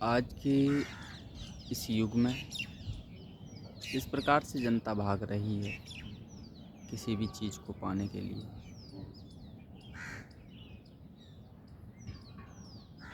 आज के इस युग में जिस प्रकार से जनता भाग रही है किसी भी चीज़ को पाने के लिए,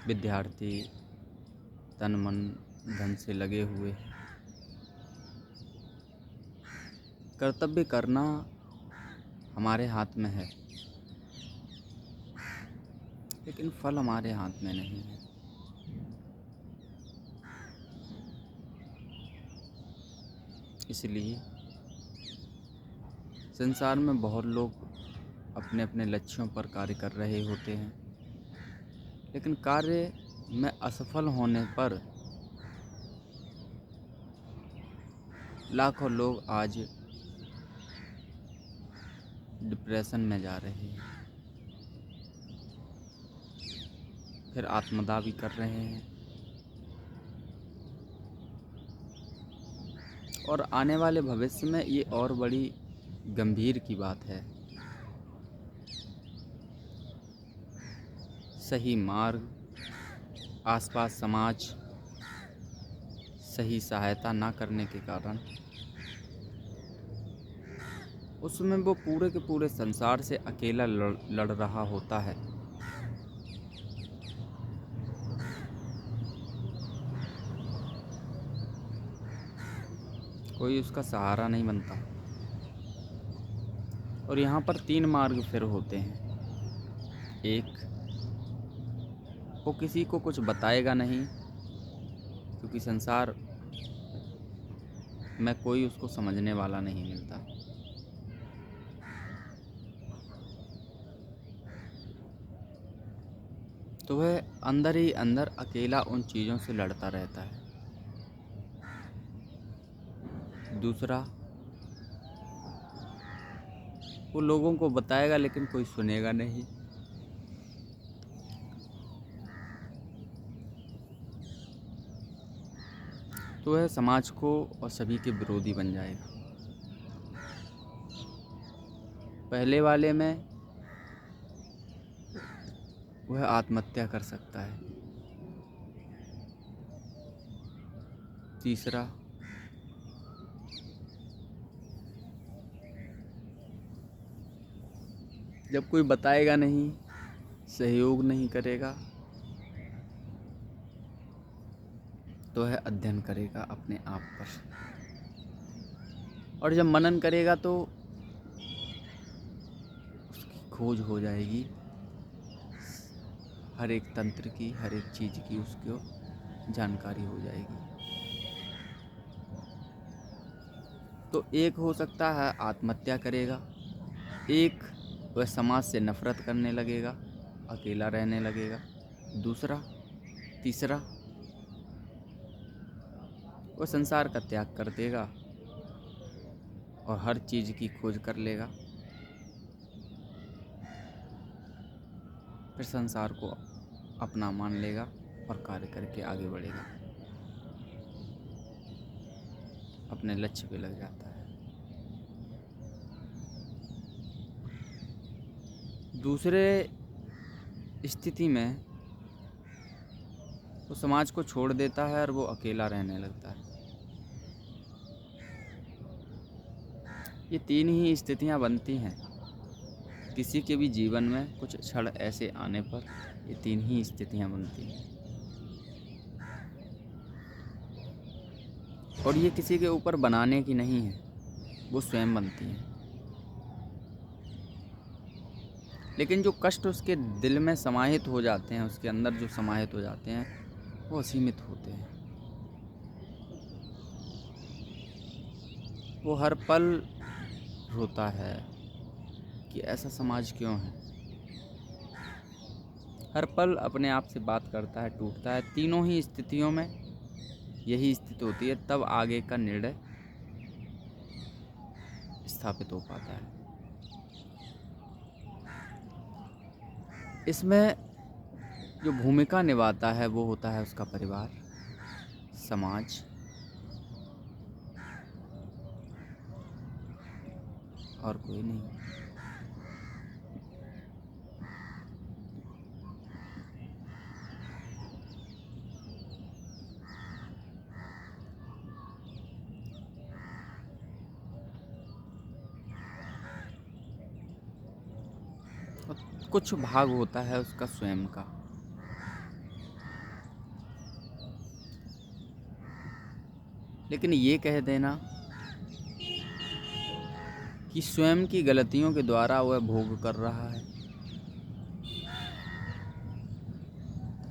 विद्यार्थी तन मन धन से लगे हुए हैं। कर्तव्य करना हमारे हाथ में है, लेकिन फल हमारे हाथ में नहीं है। इसलिए संसार में बहुत लोग अपने अपने लक्ष्यों पर कार्य कर रहे होते हैं, लेकिन कार्य में असफल होने पर लाखों लोग आज डिप्रेशन में जा रहे हैं, फिर आत्मदाह भी कर रहे हैं। और आने वाले भविष्य में ये और बड़ी गंभीर की बात है। सही मार्ग, आसपास समाज सही सहायता ना करने के कारण उसमें वो पूरे के पूरे संसार से अकेला लड़ रहा होता है। कोई उसका सहारा नहीं बनता। और यहाँ पर 3 मार्ग फिर होते हैं। एक, वो किसी को कुछ बताएगा नहीं, क्योंकि संसार में कोई उसको समझने वाला नहीं मिलता। तो वह अंदर ही अंदर अकेला उन चीज़ों से लड़ता रहता है। दूसरा, वो लोगों को बताएगा लेकिन कोई सुनेगा नहीं। तो वह समाज को और सभी के विरोधी बन जाएगा। पहले वाले में वह आत्महत्या कर सकता है। तीसरा, जब कोई बताएगा नहीं, सहयोग नहीं करेगा, तो वह अध्ययन करेगा अपने आप पर। और जब मनन करेगा तो उसकी खोज हो जाएगी, हर एक तंत्र की, हर एक चीज़ की उसको जानकारी हो जाएगी। तो एक हो सकता है आत्महत्या करेगा, एक वह समाज से नफरत करने लगेगा, अकेला रहने लगेगा। दूसरा, तीसरा, वह संसार का त्याग कर देगा और हर चीज़ की खोज कर लेगा। फिर संसार को अपना मान लेगा और कार्य करके आगे बढ़ेगा, अपने लक्ष्य पे लग जाता है। दूसरे स्थिति में वो समाज को छोड़ देता है और वो अकेला रहने लगता है। ये 3 ही स्थितियां बनती हैं किसी के भी जीवन में। कुछ क्षण ऐसे आने पर ये 3 ही स्थितियां बनती हैं, और ये किसी के ऊपर बनाने की नहीं है, वो स्वयं बनती हैं। लेकिन जो कष्ट उसके दिल में समाहित हो जाते हैं, उसके अंदर जो समाहित हो जाते हैं, वो असीमित होते हैं। वो हर पल रोता है कि ऐसा समाज क्यों है। हर पल अपने आप से बात करता है, टूटता है। तीनों ही स्थितियों में यही स्थिति होती है, तब आगे का निर्णय स्थापित हो पाता है। इसमें जो भूमिका निभाता है वो होता है उसका परिवार, समाज और कोई नहीं। और कुछ भाग होता है उसका स्वयं का। लेकिन ये कह देना कि स्वयं की गलतियों के द्वारा वह भोग कर रहा है,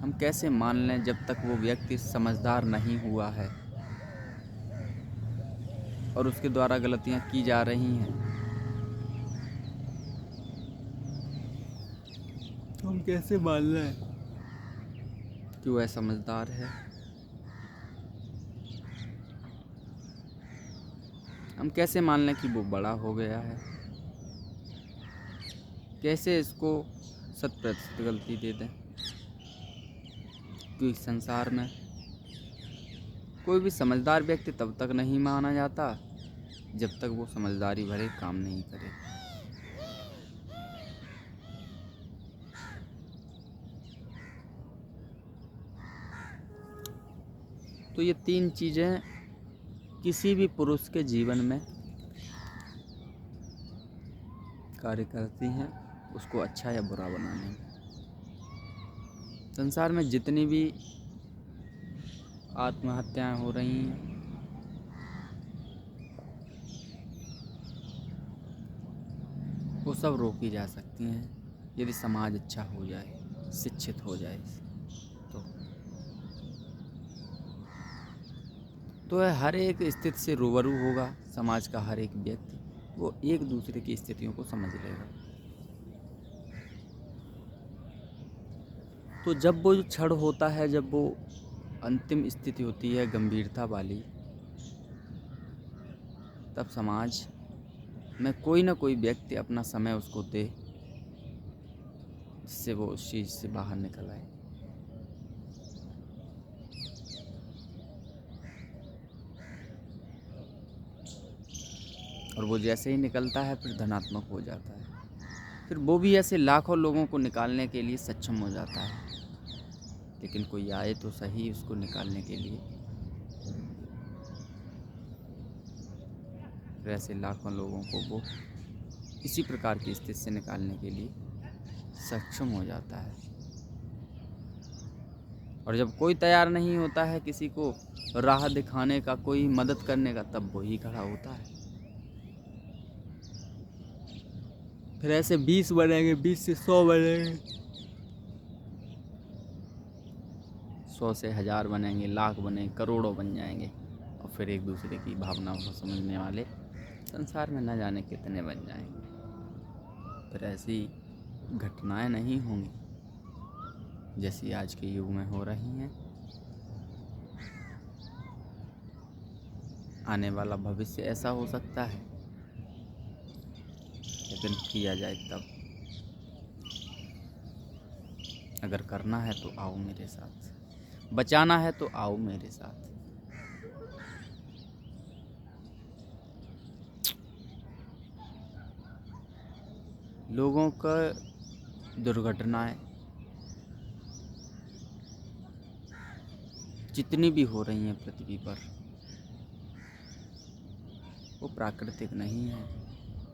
हम कैसे मान लें जब तक वो व्यक्ति समझदार नहीं हुआ है और उसके द्वारा गलतियां की जा रही हैं, तो हम कैसे मान लें कि वह समझदार है। हम कैसे मान लें कि वो बड़ा हो गया है। कैसे इसको 100% गलती दे दें, क्योंकि संसार में कोई भी समझदार व्यक्ति तब तक नहीं माना जाता जब तक वो समझदारी भरे काम नहीं करे। तो ये 3 चीज़ें किसी भी पुरुष के जीवन में कार्य करती हैं उसको अच्छा या बुरा बनाने में। संसार में जितनी भी आत्महत्याएं हो रही हैं, वो सब रोकी जा सकती हैं यदि समाज अच्छा हो जाए, शिक्षित हो जाए। तो वह हर एक स्थिति से रूबरू होगा। समाज का हर एक व्यक्ति वो एक दूसरे की स्थितियों को समझ लेगा। तो जब वो क्षण होता है, जब वो अंतिम स्थिति होती है गंभीरता वाली, तब समाज में कोई ना कोई व्यक्ति अपना समय उसको दे जिससे वो उस चीज़ से बाहर निकल आए। और वो जैसे ही निकलता है फिर धनात्मक हो जाता है, फिर वो भी ऐसे लाखों लोगों को निकालने के लिए सक्षम हो जाता है। लेकिन कोई आए तो सही उसको निकालने के लिए, फिर ऐसे लाखों लोगों को वो इसी प्रकार की स्थिति से निकालने के लिए सक्षम हो जाता है। और जब कोई तैयार नहीं होता है किसी को राह दिखाने का, कोई मदद करने का, तब वो ही खड़ा होता है। फिर ऐसे 20 बनेंगे, 20 से 100 बनेंगे, 100 से 1000 बनेंगे, लाख बनेंगे, करोड़ों बन जाएंगे। और फिर एक दूसरे की भावनाओं को समझने वाले संसार में न जाने कितने बन जाएंगे। फिर ऐसी घटनाएं नहीं होंगी जैसी आज के युग में हो रही हैं। आने वाला भविष्य ऐसा हो सकता है, लेकिन किया जाए तब। अगर करना है तो आओ मेरे साथ, बचाना है तो आओ मेरे साथ। लोगों का दुर्घटनाएं जितनी भी हो रही हैं पृथ्वी पर, वो प्राकृतिक नहीं है।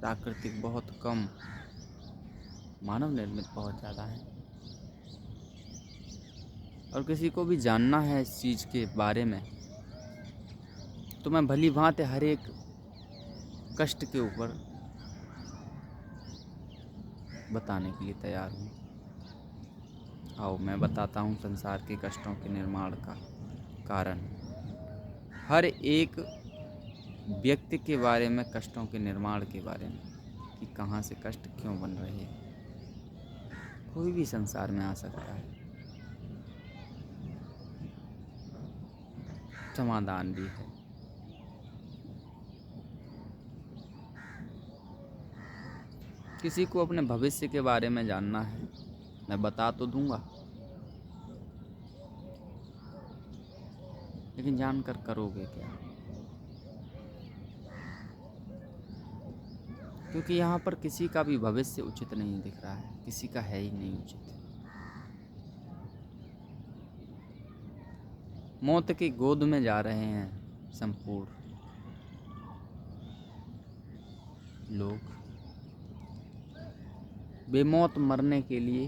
प्राकृतिक बहुत कम, मानव निर्मित बहुत ज़्यादा है। और किसी को भी जानना है इस चीज़ के बारे में, तो मैं भली भांति हर एक कष्ट के ऊपर बताने के लिए तैयार हूँ। आओ मैं बताता हूँ संसार के कष्टों के निर्माण का कारण, हर एक व्यक्ति के बारे में, कष्टों के निर्माण के बारे में, कि कहाँ से कष्ट क्यों बन रहे हैं। कोई भी संसार में आ सकता है, समाधान भी है। किसी को अपने भविष्य के बारे में जानना है, मैं बता तो दूंगा, लेकिन जानकर करोगे क्या? क्योंकि यहाँ पर किसी का भी भविष्य उचित नहीं दिख रहा है, किसी का है ही नहीं उचित। मौत की गोद में जा रहे हैं संपूर्ण लोग। बेमौत मरने के लिए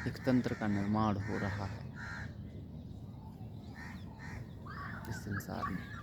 एक तंत्र का निर्माण हो रहा है इस संसार में।